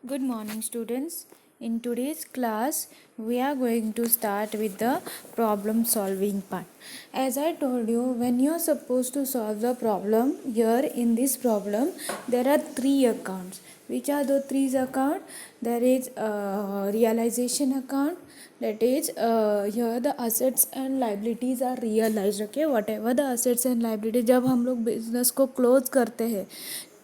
Good morning, students. In today's class, we are going to start with the problem solving part. As I told you, when you are supposed to solve the problem, here in this problem, there are three accounts. Which are the three accounts? There is realization account. That is, here the assets and liabilities are realized. Okay, whatever the assets and liabilities, जब हम लोग business को close करते हैं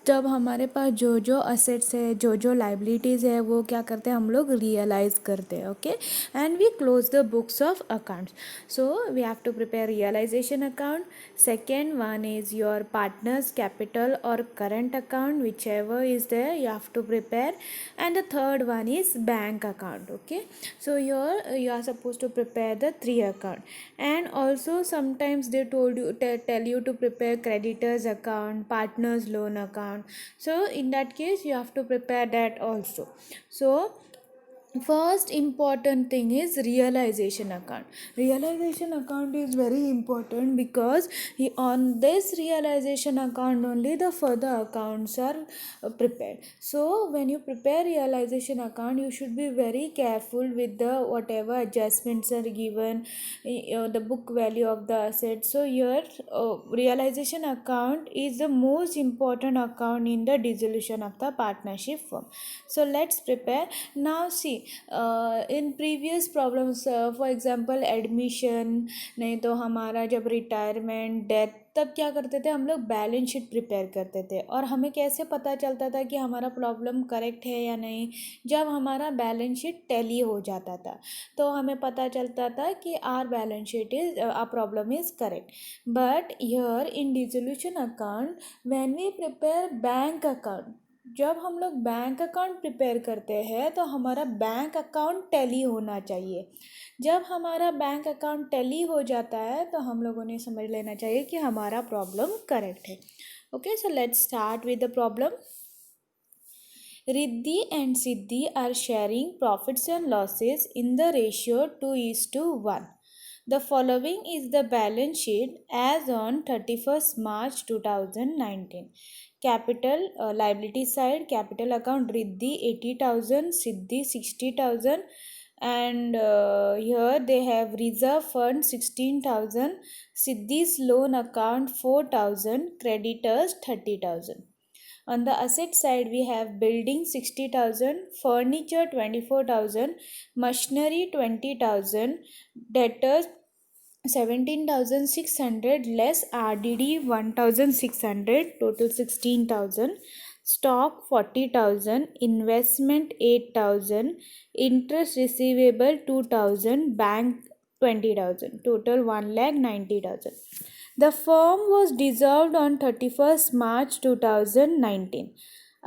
तब हमारे पास जो जो असेट्स है जो जो लाइबिलिटीज़ है वो क्या करते हैं हम लोग रियलाइज़ करते हैं. Okay, and we close the books of accounts. So we have to prepare realisation account. Second one is your partners capital और current account, whichever is there you have to prepare. And the third one is bank account. Okay, so here you are supposed to prepare the three account. And also sometimes they told you tell you to prepare creditors account, partners loan account. So in that case you have to prepare that also. So first important thing is realization account. Realization account is very important because on this realization account only the further accounts are prepared. So when you prepare realization account, you should be very careful with the whatever adjustments are given, the book value of the asset. So your realization account is the most important account in the dissolution of the partnership firm. So let's prepare. Now see, in previous problems, for example admission, नहीं तो हमारा जब retirement death, तब क्या करते थे हम लोग बैलेंस शीट प्रिपेयर करते थे. और हमें कैसे पता चलता था कि हमारा प्रॉब्लम करेक्ट है या नहीं? जब हमारा बैलेंस शीट टैली हो जाता था तो हमें पता चलता था कि our balance sheet is our problem is correct. But here in dissolution account when we prepare bank account, जब हम लोग बैंक अकाउंट प्रिपेयर करते हैं तो हमारा बैंक अकाउंट टैली होना चाहिए. जब हमारा बैंक अकाउंट टैली हो जाता है तो हम लोगों ने समझ लेना चाहिए कि हमारा प्रॉब्लम करेक्ट है. Okay, so let's start with the problem. Riddhi and Siddhi are sharing profits and losses in the ratio 2:1. The following is the balance sheet as on 31st March 2019. Capital liability side, capital account Riddhi 80,000, Siddhi 60,000, and here they have reserve fund 16,000, Siddhi's loan account 4,000, creditors 30,000. On the asset side, we have building 60,000, furniture 24,000, machinery 20,000, debtors 17,600 less RDD 1,600, total 16,000, stock 40,000, investment 8,000, interest receivable 2,000, bank 20,000, total 1,90,000. The firm was dissolved on 31st March 2019.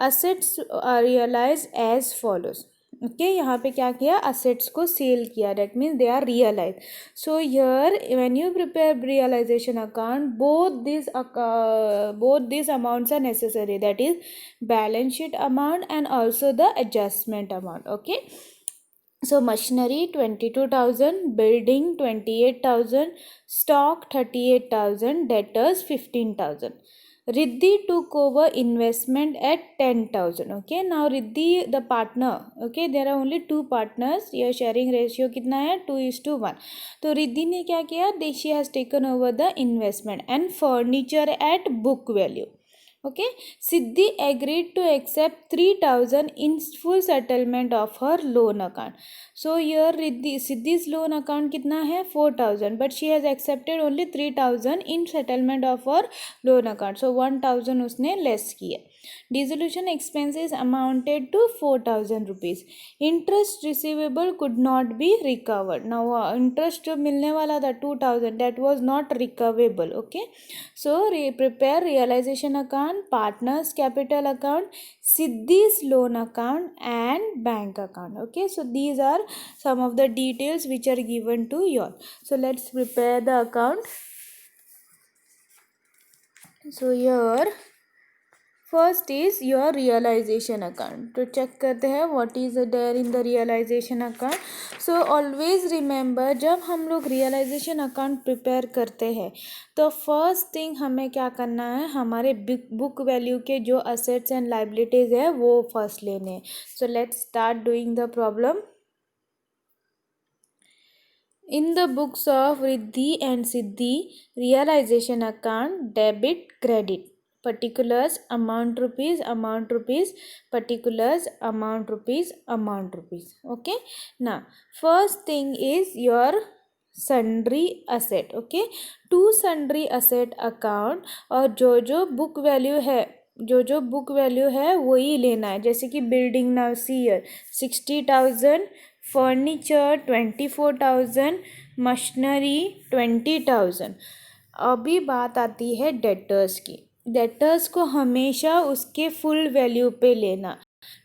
Assets are realized as follows. Okay, यहाँ पे क्या किया, assets को sell किया, debt means they are realise. So here when you prepare realisation account, both these amounts are necessary, that is balance sheet amount and also the adjustment amount. Okay, so machinery 22,000, building 28,000, stock 38,000, debtors 15,000. Riddhi took over investment at 10,000. Okay, now Riddhi the partner. Okay, there are only two partners. Your sharing ratio कितना है, 2:1. तो रिद्धि ने क्या किया, she has taken over the investment and furniture at book value. Okay, Siddhi agreed to accept 3,000 in full settlement of her loan account. So here Siddhi's loan account कितना है, 4,000, but she has accepted only 3,000 in settlement of her loan account. So 1,000 उसने less किया. Dissolution expenses amounted to 4,000 rupees. Interest receivable could not be recovered. Now interest जो मिलने वाला था 2,000, that was not recoverable. Okay, so prepare realization account, partners capital account, Siddhi's loan account and bank account. Okay, so these are some of the details which are given to you all. So let's prepare the account. So here first is your realisation account. तो check करते हैं what is there in the realisation account. So always remember, जब हम लोग realisation account prepare करते हैं तो first thing हमें क्या करना है, हमारे बुक वैल्यू के जो असेट्स एंड लाइबिलिटीज है वो फर्स्ट लेने हैं. So let's start doing the problem. In the books of Riddhi and Siddhi, realization account, debit, credit. Particulars, amount rupees, particulars, amount rupees. Okay. Now, first thing is your sundry asset. Okay. To sundry asset account और जो book value है, जो book value है वही लेना है. जैसे कि building now see year 60,000, furniture 24,000, machinery 20,000. अभी बात आती है डेटर्स की. डेटर्स को हमेशा उसके फुल वैल्यू पे लेना.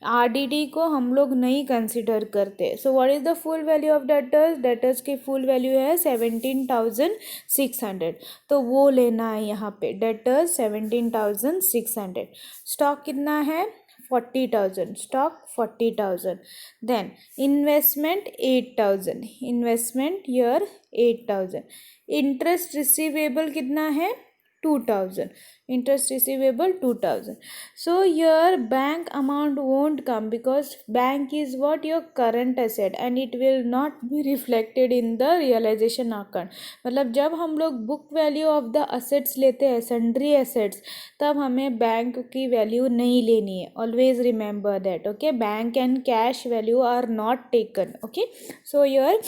आरडीडी को हम लोग नहीं कंसिडर करते. सो what is the full value of debtors? Debtors की फुल वैल्यू है 17,600. तो वो लेना है यहाँ पे. डेटर्स 17,600. स्टॉक कितना है? 40,000. Stock 40,000. Then investment 8,000. Investment year 8,000. Interest receivable कितना है? 2,000. Interest receivable 2,000. So your bank amount won't come because bank is what? Your current asset, and it will not be reflected in the realization account. मतलब जब हम लोग book value of the assets लेते हैं, sundry assets, तब हमें bank की value नहीं लेनी है. Always remember that. Okay. Bank and cash value are not taken. Okay. So your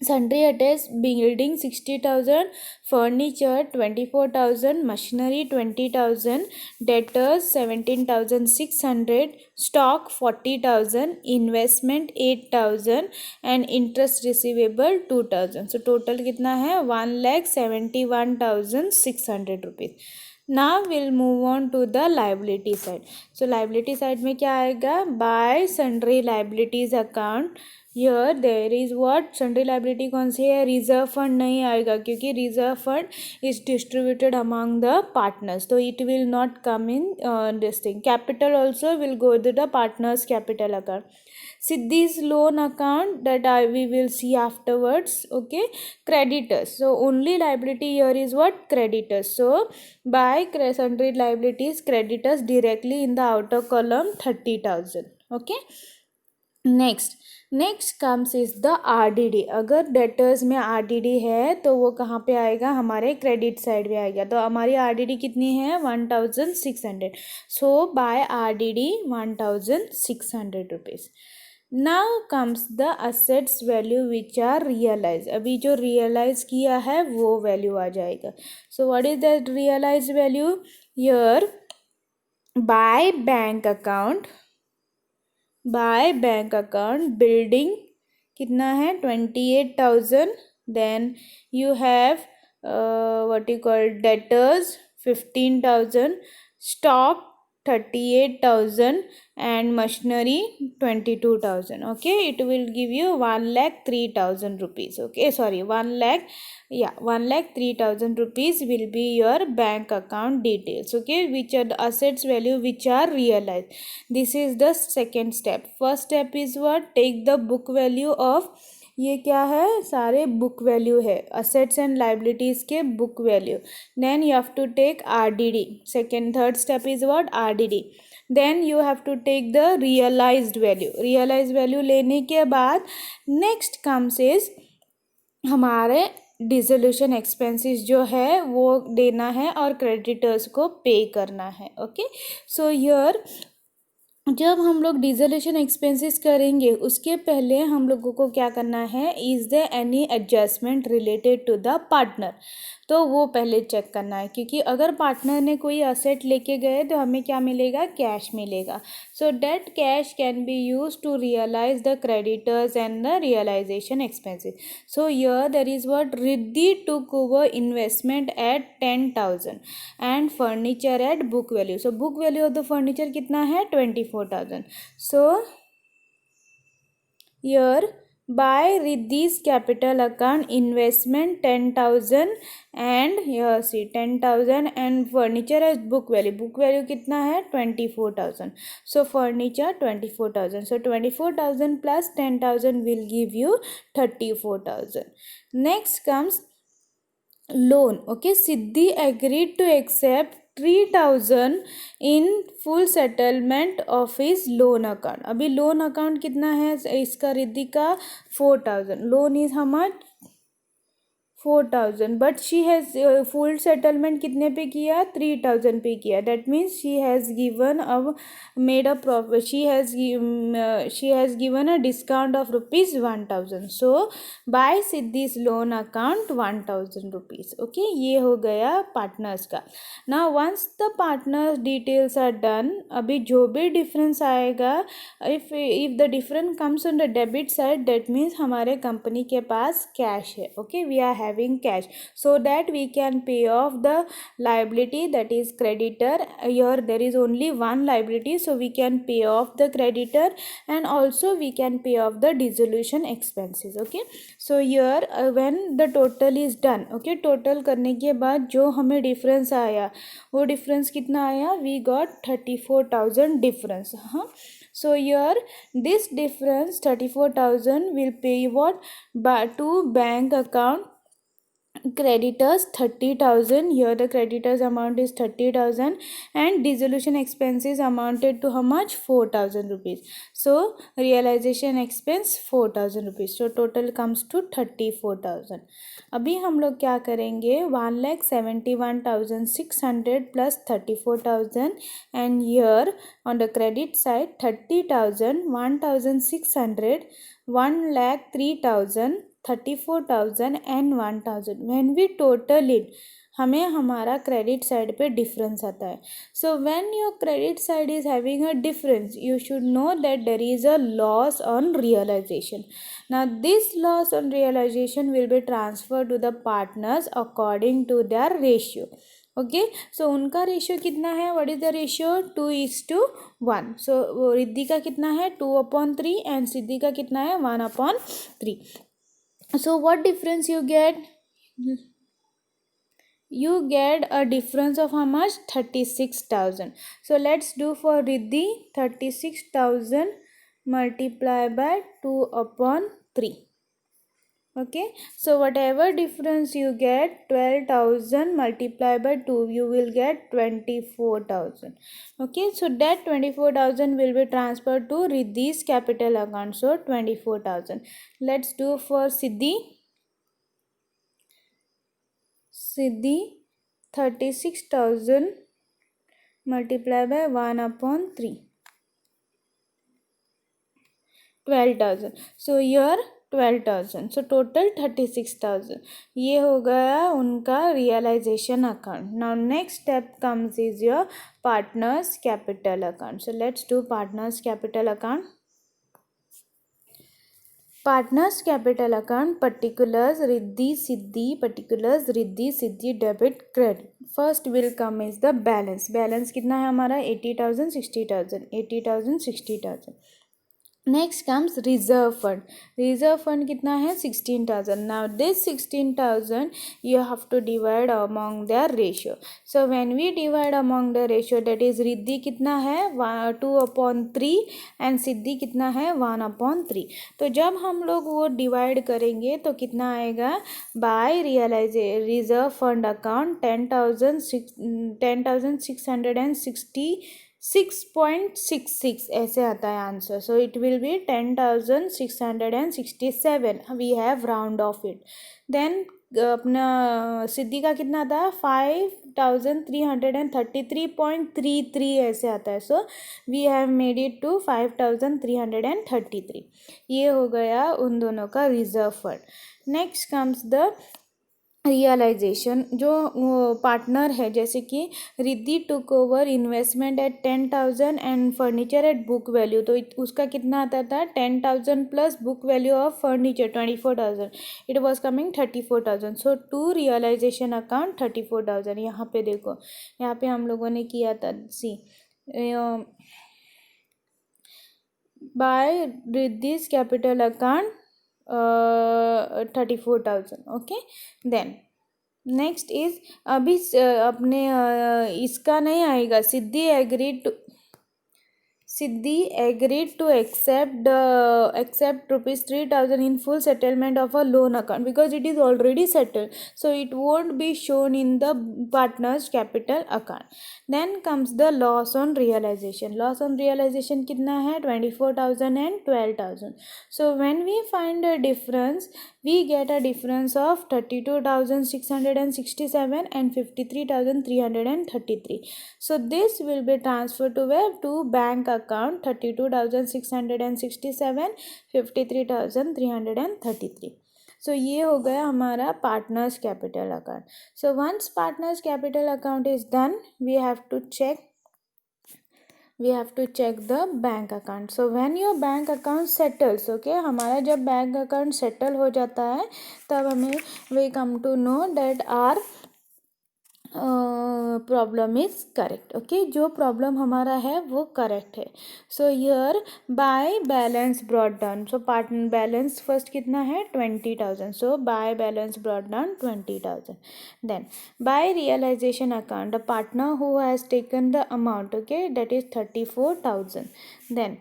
sundry assets, building 60,000, furniture 24,000, machinery 20,000, debtors 17,600, stock 40,000, investment 8,000 and interest receivable 2,000. So total कितना है? 1,71,600 rupees. Now we'll move on to the liability side. So liability side में क्या आएगा? By sundry liabilities account. Here there is what? sundry liability कौन सी है? Reserve fund नहीं आएगा क्योंकि reserve fund is distributed among the partners, तो it will not come in this thing. Capital also will go to the partners capital account. Siddhi's loan account that we will see afterwards. Okay. Creditors. So only liability here is what? Creditors. So by sundry liabilities, creditors directly in the outer column 30,000. Okay. Next comes is the RDD. अगर debtors में RDD है तो वो कहाँ पे आएगा? हमारे credit side में आएगा. तो हमारी आरडीडी कितनी है? 1,600. So by RDD 1,600 rupees. Now comes the assets value which are realise. अभी जो रियलाइज किया है वो वैल्यू आ जाएगा. So what is the realise value? Here by bank account, by bank account building कितना है? 28,000. Then you have what you call debtors 15,000, stock 38,000 and machinery 22,000. Okay. It will give you 1,03,000 rupees. Okay. Sorry, 1,03,000 rupees will be your bank account details. Okay. Which are the assets value which are realized. This is the second step. First step is what? Take the book value of, ये क्या है? सारे book value है, assets and liabilities के book value. Then you have to take RDD. Second third step is what? RDD. Then you have to take the realised value. Realised value लेने के बाद next comes is हमारे dissolution expenses जो है वो देना है और क्रेडिटर्स को पे करना है. ओके. सो हियर जब हम लोग डिसोल्यूशन एक्सपेंसेस करेंगे उसके पहले हम लोगों को क्या करना है? Is there any adjustment related to the partner. तो वो पहले चेक करना है क्योंकि अगर पार्टनर ने कोई असेट लेके गए तो हमें क्या मिलेगा? कैश मिलेगा. So that cash can be use to realise the creditors and the realisation expenses. So here there is what? Riddhi took over investment at 10,000 and furniture at book value. So book value of the furniture कितना है? 24,000. So here By Riddhi's capital account investment 10,000 and here see 10,000 and furniture as book value. Book value कितना है 24,000. So furniture 24,000. So 24,000 plus 10,000 will give you 34,000. Next comes loan. Okay, Siddhi agreed to accept 3,000 in full settlement of his loan account. अभी loan account कितना है इसका रिद्धि का 4,000. Loan is how much 4,000 but she has full settlement कितने पे किया 3,000 पे किया. That means she has given अब made a profit she has given a discount of rupees 1,000. So by Siddhi's loan account 1,000 rupees. Okay, ये हो गया पार्टनर्स का. ना once the partners details are done, अभी जो भी डिफरेंस आएगा if the difference comes on the debit side that means हमारे कंपनी के पास कैश है. Okay, we are having cash so that we can pay off the liability, that is creditor. Here there is only one liability, so we can pay off the creditor and also we can pay off the dissolution expenses. Okay, so here when the total is done, okay, total करने के बाद जो हमें difference आया वो difference कितना आया, we got 34,000 difference. हाँ, so here this difference 34,000 will pay what to bank account creditors 30,000. Here the creditors amount is 30,000 and dissolution expenses amounted to how much 4,000 rupees. So realization expense 4,000 rupees. So total comes to 34,000. अभी हम लोग क्या करेंगे 1,71,600 plus 34,000 and here on the credit side 30,000 1,600 1,03,000 34,000 and 1,000. when we total it हमें हमारा credit side पे difference आता है. So when your credit side is having a difference you should know that there is a loss on realisation. Now this loss on realisation will be transfer to the partners according to their ratio. Okay, so उनका ratio कितना है, what is the ratio 2:1. So Riddhi का कितना है 2/3 and सिद्धि का कितना है 1/3. So what difference you get? You get a difference of how much 36,000. So let's do for Riddhi 36,000 multiplied by 2/3. Okay, so whatever difference you get 12,000 multiplied by 2 you will get 24,000. Okay, so that 24,000 will be transferred to Riddhi's capital account. So 24,000. Let's do for Siddhi 36,000 multiplied by 1/3 12,000. So here 12,000. So total 36,000. ये हो गया उनका realisation account. Now next step comes is your partners capital account. So let's do partners capital account. Partners capital account particulars Riddhi Siddhi particulars Riddhi Siddhi debit credit. First will come is the balance. Balance कितना है हमारा 80,000 60,000 80,000 60,000. Next comes reserve fund. Reserve fund कितना है 16,000. Now this 16,000 you have to divide among their ratio. So when we divide among the ratio that is Riddhi कितना है 2/3 and सिद्धि कितना है 1/3. तो जब हम लोग वो डिवाइड करेंगे तो कितना आएगा बाय रिजर्व फंड अकाउंट 10,666 ऐसे आता है answer. So it will be 10,667. We have round off it. Then अपना सिद्धि का कितना था 5,333.33 ऐसे आता है. So we have made it to 5,333. ये हो गया उन दोनों का reserve fund. Next comes the realisation. जो पार्टनर है जैसे कि Riddhi took over investment at 10,000 and furniture at book value. तो उसका कितना आता था 10,000 plus book value of furniture 24,000. It was coming 34,000. So to realisation account 34,000. यहाँ पे देखो यहाँ पे हम लोगों ने किया था see by Riddhi's capital account 34,000. Okay, then next is अभी अपने इसका नहीं आएगा. Siddhi agreed to accept rupees 3,000 in full settlement of a loan account because it is already settled, so it won't be shown in the partner's capital account. Then comes the loss on realization. Loss on realization कितना है? 24,000 and 12,000. So when we find a difference, we get a difference of 32,667 and 53,333. So this will be transferred to where? To bank account. 32,667, 53,333. सो ये हो गया हमारा partners capital account. So once partners capital account is done, we have to check the bank account. So when your bank account settles, okay, हमारा जब bank account settle हो जाता है तब हमें we come to know that our problem is correct. Okay, जो problem हमारा है वो करेक्ट है. So here by balance brought down. So partner balance first कितना है? 20,000. So by balance brought down 20,000. Then by realisation account, the partner who has taken the amount, okay, that is 34,000. Then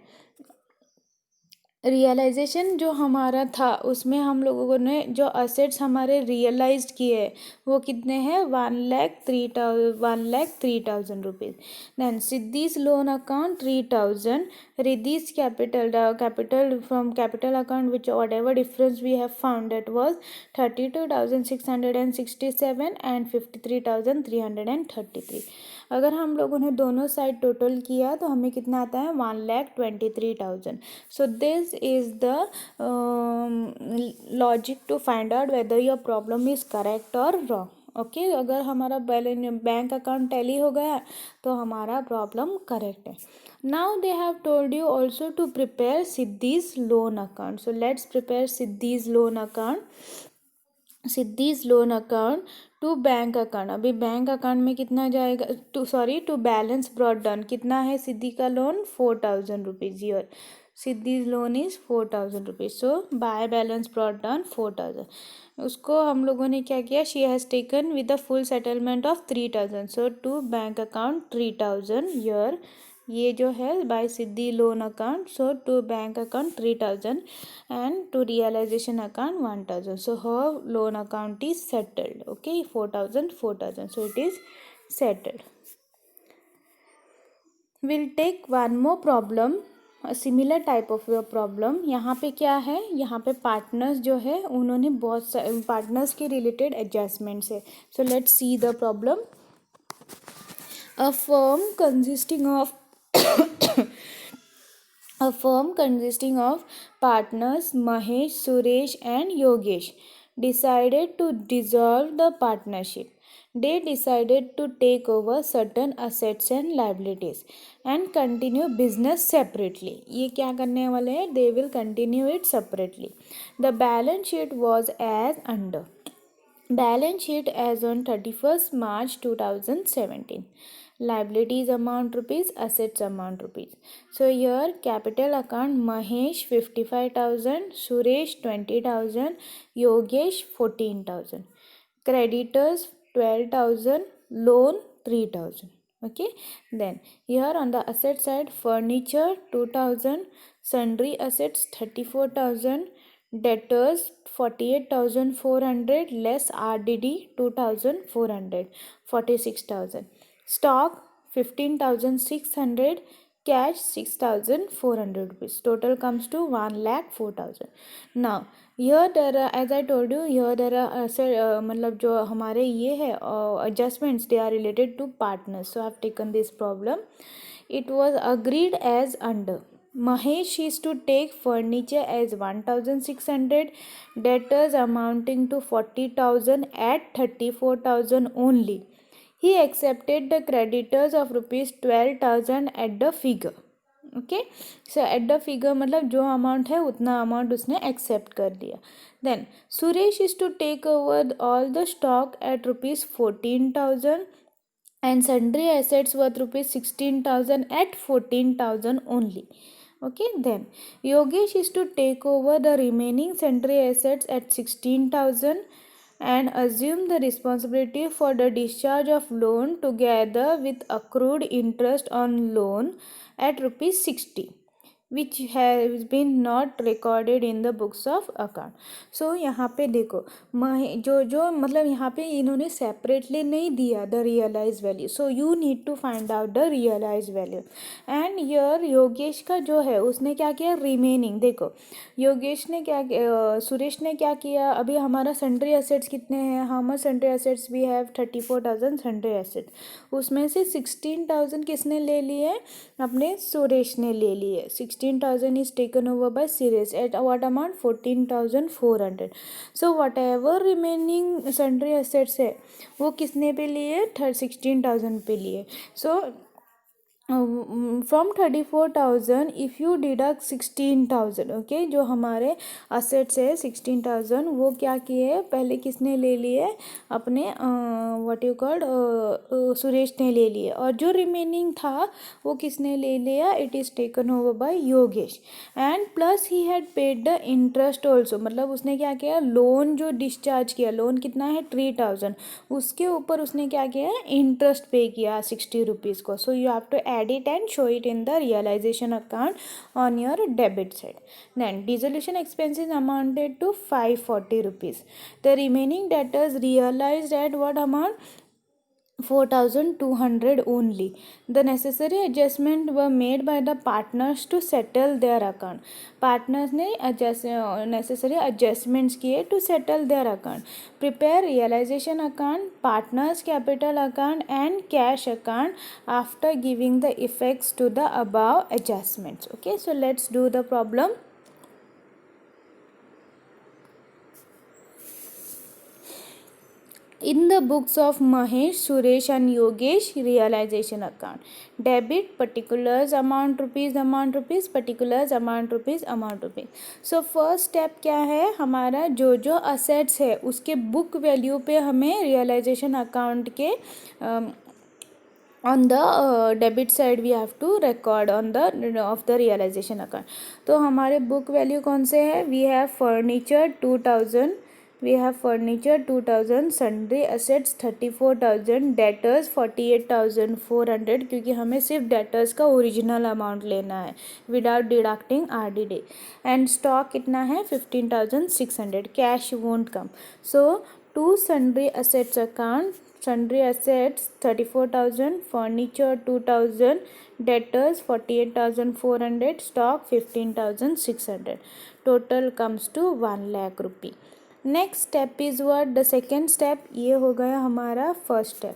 realisation जो हमारा था उसमें हम लोगों ने जो असेट्स हमारे रियलाइज्ड किए वो कितने हैं? 1,03,000 rupees. Then Siddhi's loan account 3,000. Riddhi's capital from capital account which whatever difference we have found that was 32,667 and 53,333. अगर हम लोगों ने दोनों साइड टोटल किया तो हमें कितना आता है? 1,23,000. So this is the logic to find out whether your problem is correct और रॉन्ग. ओके, अगर हमारा बैंक अकाउंट टैली हो गया तो हमारा प्रॉब्लम करेक्ट है. Now they have told you also to prepare Siddhi's loan account. So let's prepare Siddhi's loan account. Siddhi's loan account to bank account. अभी bank account में कितना जाएगा? टू बैलेंस ब्रॉट डाउन कितना है सिद्धि का loan? 4,000 rupees. Here Siddhi's loan is 4,000 rupees. So by balance brought down 4,000. उसको हम लोगों ने क्या किया? She has taken with the full settlement of 3,000. So to bank account 3,000. Here ये जो है by Siddhi loan account. So to bank account 3,000 and to realization account 1,000. So her loan account is settled. Okay, 4,000, 4,000. So it is settled. We'll take one more problem, a similar type of a problem. यहाँ पे क्या है? यहाँ पे partners जो है उन्होंने बहुत सारे पार्टनर्स के रिलेटेड एडजस्टमेंट्स है. So let's see the problem. A firm consisting of partners Mahesh, Suresh and Yogesh decided to dissolve the partnership. They decided to take over certain assets and liabilities and continue business separately. ये क्या करने वाले हैं? They will continue it separately. The balance sheet was as under. Balance sheet as on 31st March 2017. Liabilities amount rupees, assets amount rupees. So here capital account Mahesh 55,000, Suresh 20,000, Yogesh 14,000. Creditors 12,000, loan 3,000. Okay, then here on the asset side furniture 2,000, sundry assets 34,000, debtors 48,400 less RDD 2,400, 46,000. Stock 15,600, cash 6,400 rupees. Total comes to 1,04,000. Now here there are, as I told you, here there are मतलब जो हमारे ये है adjustments, they are related to partners. So I have taken this problem. It was agreed as under. Mahesh is to take furniture as 1,600, debtors amounting to 40,000 at 34,000 only. He accepted the creditors of rupees 12,000 at the figure. Okay, so at the figure मतलब जो amount है उतना amount उसने accept कर दिया. Then Suresh is to take over all the stock at rupees 14,000 and sundry assets worth rupees 16,000 at 14,000 only. Okay, then Yogesh is to take over the remaining sundry assets at 16,000 and assume the responsibility for the discharge of loan together with accrued interest on loan at rupees 60, which has been not recorded in the books of account. So यहाँ पे देखो जो जो मतलब यहाँ पे इन्होंने separately नहीं दिया the realise value, so you need to find out the realise value. And here Yogesh का जो है उसने क्या किया, रिमेनिंग देखो योगेश ने क्या सुरेश ने क्या किया, अभी हमारा सन्ड्री एसेट्स कितने हैं, how much sundry assets we have 34,000 sundry asset, उसमें से 16,000 किसने ले लिए, अपने सुरेश ने ले लिए. 16,000 is taken over by Suresh at what amount, 14,400. So whatever remaining sundry assets है वो किसने पे लिए, 16,000 पे लिए. So from 34,000 if you deduct 16,000, okay, जो हमारे असेट्स है 16,000 वो क्या किए, पहले किसने ले लिए, अपने व्हाट यू कॉल्ड सुरेश ने ले लिए, और जो रिमेनिंग था वो किसने ले लिया, it is taken over by Yogesh. And plus he had paid the interest also, मतलब उसने क्या किया, लोन जो डिस्चार्ज किया, लोन कितना है 3,000, उसके ऊपर उसने क्या किया, इंटरेस्ट पे किया 60 रुपीज़ को. So you have to add it and show it in the realization account on your debit side. Then dissolution expenses amounted to 540 rupees. The remaining debtors realized at what amount, 4,200 only. The necessary adjustment were made by the partners to settle their account. Partners ने necessary adjustments किए to settle their account. Prepare realization account, partners capital account and cash account after giving the effects to the above adjustments. Okay, so let's do the problem. In the books of Mahesh, Suresh and Yogesh, realization account. Debit particulars amount rupees, particulars amount rupees. So first step क्या है, हमारा जो जो assets है उसके book value पे हमें realization account के on the debit side we have to record on the of the realization account. तो हमारे book value कौन से है, we have furniture 2,000, we have furniture 2,000, sundry assets 34,000, debtors 48,400, क्योंकि हमें सिर्फ debtors का ओरिजिनल अमाउंट लेना है without deducting RDD, and stock कितना है 15,600, cash won't come. So to sundry assets account, sundry assets 34,000, furniture 2,000, debtors 48,400, stock 15,600, total comes to 1 lakh rupee. Next step is what, the second step, ये हो गया हमारा first step.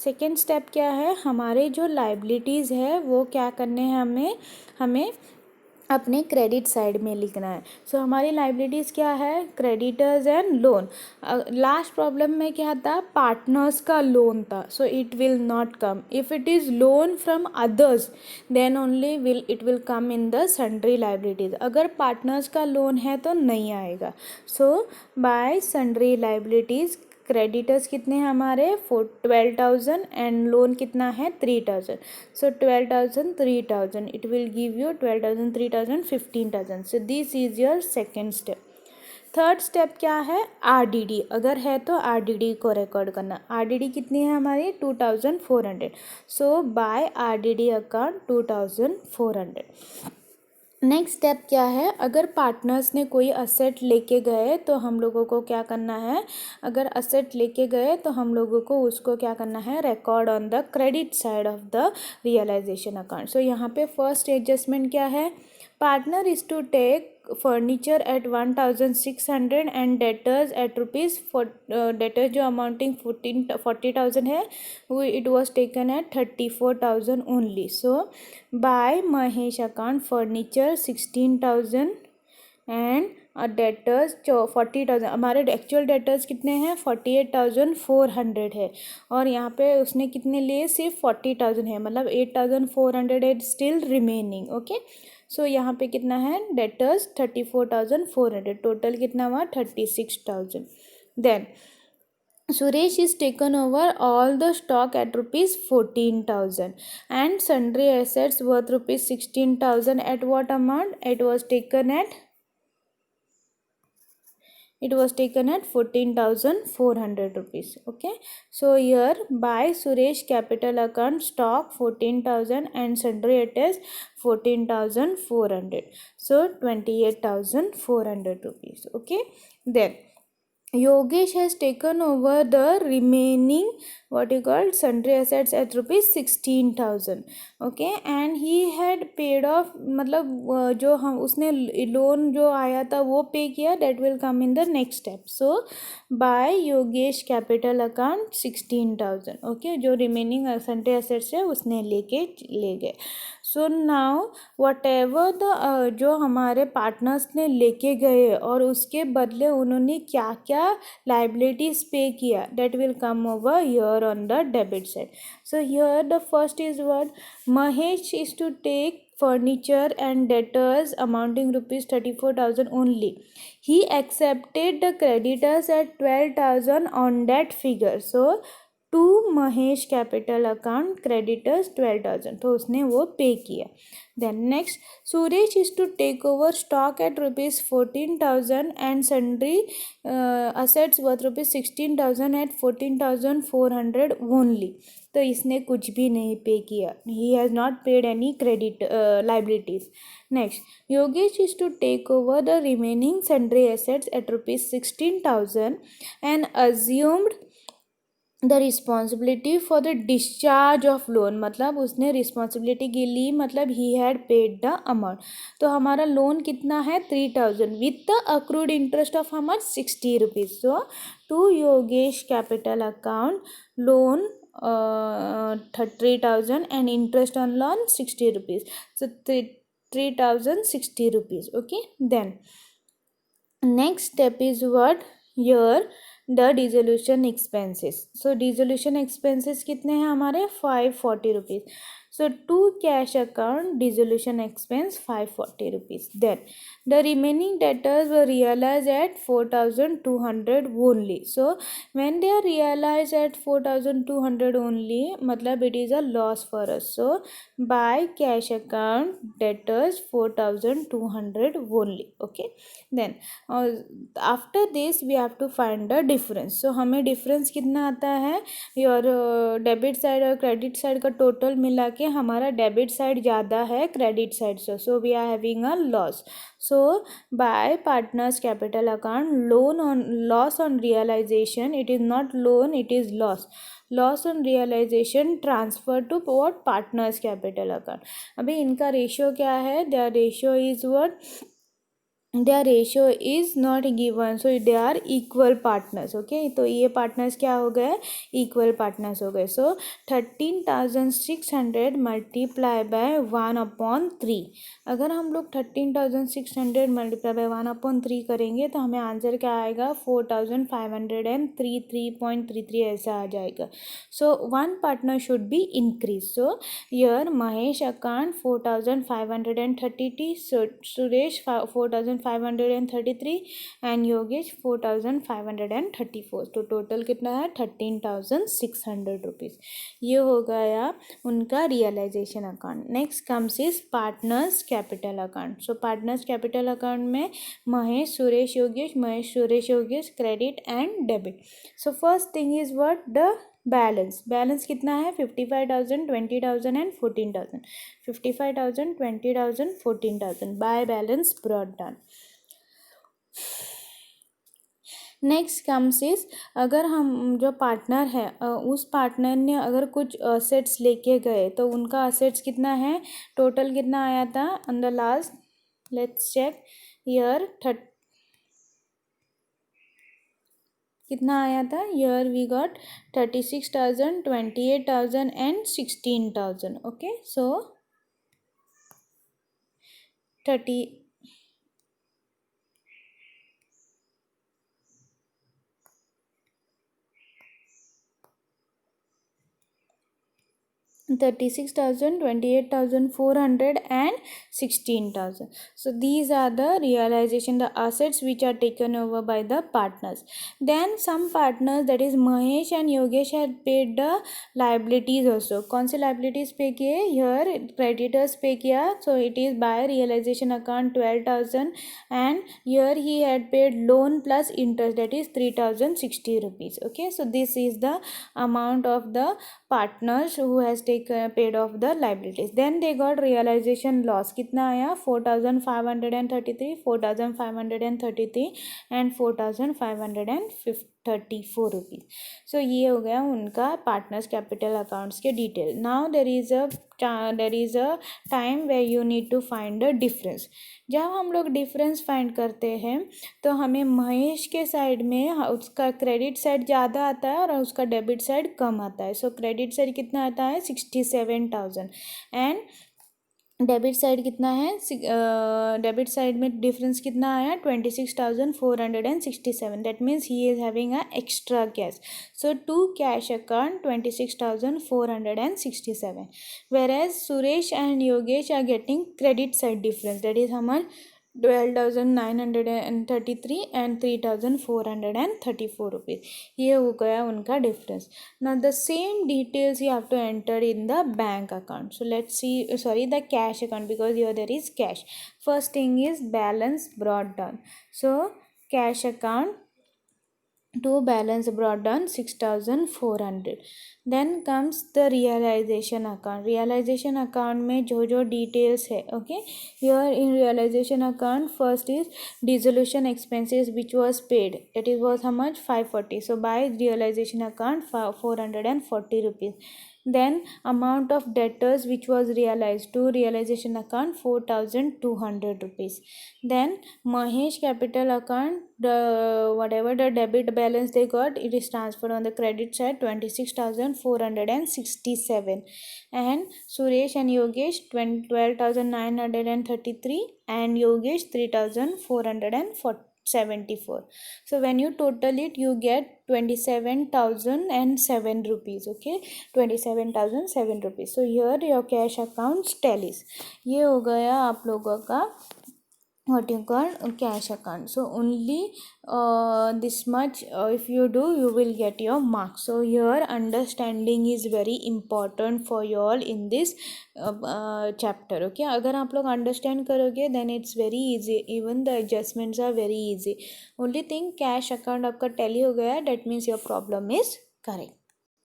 Second step क्या है, हमारे जो लाइबिलिटीज़ है वो क्या करने हैं, हमें अपने क्रेडिट साइड में लिखना है. सो हमारी लाइबिलिटीज़ क्या है, creditors and loan. Last problem में क्या था, पार्टनर्स का लोन था, so it will not come. If it is loan from others then only it will come in the sundry liabilities. अगर पार्टनर्स का लोन है तो नहीं आएगा. So by sundry liabilities creditors कितने हैं हमारे 12,000 एंड लोन कितना है 3,000. So 12,000 3,000 it will give you 12,000 3,000 15,000. So this is your second step. Third step क्या है, RDD. अगर है तो RDD को रिकॉर्ड करना. RDD कितनी है हमारी 2,400. So by RDD account 2,400. Next step क्या है, अगर पार्टनर्स ने कोई असेट लेके गए तो हम लोगों को क्या करना है, अगर असेट लेके गए तो हम लोगों को उसको क्या करना है, record on the credit side of the realisation account. So यहाँ पे फर्स्ट एडजस्टमेंट क्या है, partner is to take furniture at 1,600 and debtors at rupees debtors जो अमाउंटिंग 40,000 है वो it was taken at 34,000 only. So by Mahesh account furniture 16,000 and debtors 40,000. हमारे actual debtors कितने हैं 48,400 है, और यहाँ पे उसने कितने लिए, सिर्फ 40,000 है, मतलब 8,400 इज स्टिल रिमेनिंग. ओके, सो यहाँ पे कितना है, डेटर्स 34,400, टोटल कितना हुआ 36,000. Then Suresh is taken over all the stock at rupees 14,000 and sundry assets worth rupees 16,000 at what amount? It was taken at 14,400 rupees. Okay, so here by Suresh capital account stock 14,000 and sundry assets 14,400, so 28,400 rupees. Okay, then Yogesh has taken over the remaining what you call sundry assets at rupees 16,000. Okay, and he had paid off, मतलब जो हम उसने loan जो आया था वो pay किया, that will come in the next step. So by Yogesh capital account 16,000. Okay, जो remaining sundry assets है उसने ले गए. So now what ever the जो हमारे पार्टनर्स ने लेके गए और उसके बदले उन्होंने क्या क्या लाइबिलिटीज पे किया, that will come over here on the debit side. So here the first is what, Mahesh is to take furniture and debtors amounting rupees 34,000 only. He accepted the creditors at 12,000 on that figure. So to Mahesh capital account creditors 12,000, तो उसने वो pay किया. Then next, Suresh is to take over stock at rupees 14,000 and sundry assets worth rupees 16,000 at 14,400 only. तो इसने कुछ भी नहीं pay किया. He has not paid any credit liabilities. Next, Yogesh is to take over the remaining sundry assets at rupees 16,000 and assumed the responsibility for the discharge of loan. मतलब उसने responsibility के लिए, मतलब he had paid the amount. तो हमारा loan कितना है 3,000 with the accrued interest of how much 60 rupees. So to Yogesh capital account loan 3,000 and interest on loan 60 rupees. So 3,060 rupees. Okay, then next step is what, here the dissolution expenses. So dissolution expenses कितने हैं हमारे 540 rupees. So to cash account dissolution expense 540 rupees. Then the remaining debtors were realized at 4,200 only. So when they are realized at 4,200 only, मतलब it is a loss for us. So by cash account debtors 4,200 only. Okay, then after this we have to find the difference. So हमें difference कितना आता है, your debit side और credit side का total मिला के हमारा डेबिट साइड ज़्यादा है क्रेडिट साइड से, so we are having a loss. So by partners capital account loan on loss on realisation, it is not loan, it is loss on realisation transfer to what partners capital account. अभी इनका ratio क्या है, their ratio is what, their ratio is not given, so they are equal partners. Okay, तो ये partners क्या हो गए, equal partners हो गए. So 13,600 multiply by 1/3. अगर हम लोग 13,600 मल्टीप्लाई बाय 1/3 करेंगे तो हमें आंसर क्या आएगा, 4,533.33 ऐसा आ जाएगा. So one partner should be increase. So yeah Mahesh account 4,530, Suresh 4,533 and Yogesh 4,534. तो टोटल कितना है 13,600 रुपीज़. ये हो गया उनका realisation account. Next comes is partners capital account. So partners capital account में Mahesh Suresh Yogesh, Mahesh Suresh Yogesh credit and debit. So first thing is what, the balance कितना है 55,000, 20,000 and 14,000. 55,000, 20,000, 14,000 by balance brought down. Next comes is, अगर हम जो पार्टनर है उस partner ने अगर कुछ असेट्स लेके गए तो उनका असेट्स कितना है, टोटल कितना आया था on the last, let's check here. कितना आया था, here we got 36,000, 28,000 and 16,000. Okay, so 30. 36,000, 28,400 and 16,000. So these are the realization, the assets which are taken over by the partners. Then some partners, that is Mahesh and Yogesh, had paid the liabilities also. कौन से liabilities pay किए? Here creditors pay किया, so it is by realization account 12,000, and here he had paid loan plus interest, that is 3,060 rupees. Okay, so this is the amount of the partners who has paid off the liabilities. Then they got realization loss. कितना आया? 4,533, 4,533 and 4,534 rupees. So ये हो गया उनका partners capital accounts के detail. Now there is a time where you need to find the difference. जब हम लोग डिफरेंस फाइंड करते हैं तो हमें महेश के साइड में उसका क्रेडिट साइड ज़्यादा आता है और उसका डेबिट साइड कम आता है. सो क्रेडिट साइड कितना आता है? 67,000 एंड डेबिट साइड कितना है? डेबिट साइड में डिफरेंस कितना आया? 26,467. That means he is having a extra cash. So to cash account 26,467. whereas Suresh and Yogesh are getting credit side difference, that is how much? 12,933 and 3,434 rupees. ये हो गया उनका difference. Now the same details you have to enter in the bank account. So let's see, the cash account, because here there is cash. First thing is balance brought down. So cash account to balance brought down 6,400. Then comes the realization account. Realization account में जो details है, okay. Here in realization account, first is dissolution expenses which was paid. It was how much? 540. So by realization account 440 rupees. Then amount of debtors which was realized to realization account 4,200 rupees. Then Mahesh capital account, whatever the debit balance they got, it is transferred on the credit side 26,467. And Suresh and Yogesh 12,933 and Yogesh 3,474. So when you total it, you get 27,007 rupees. Okay, 27,007 rupees. So here your cash accounts tallies. ये हो गया आप लोगों का what you call cash account. So only this much if you do, you will get your marks. So here understanding is very important for you all in this chapter. Okay, अगर आप लोग understand करोगे then it's very easy, even the adjustments are very easy. Only thing cash account आपका tally हो गया, that means your problem is correct.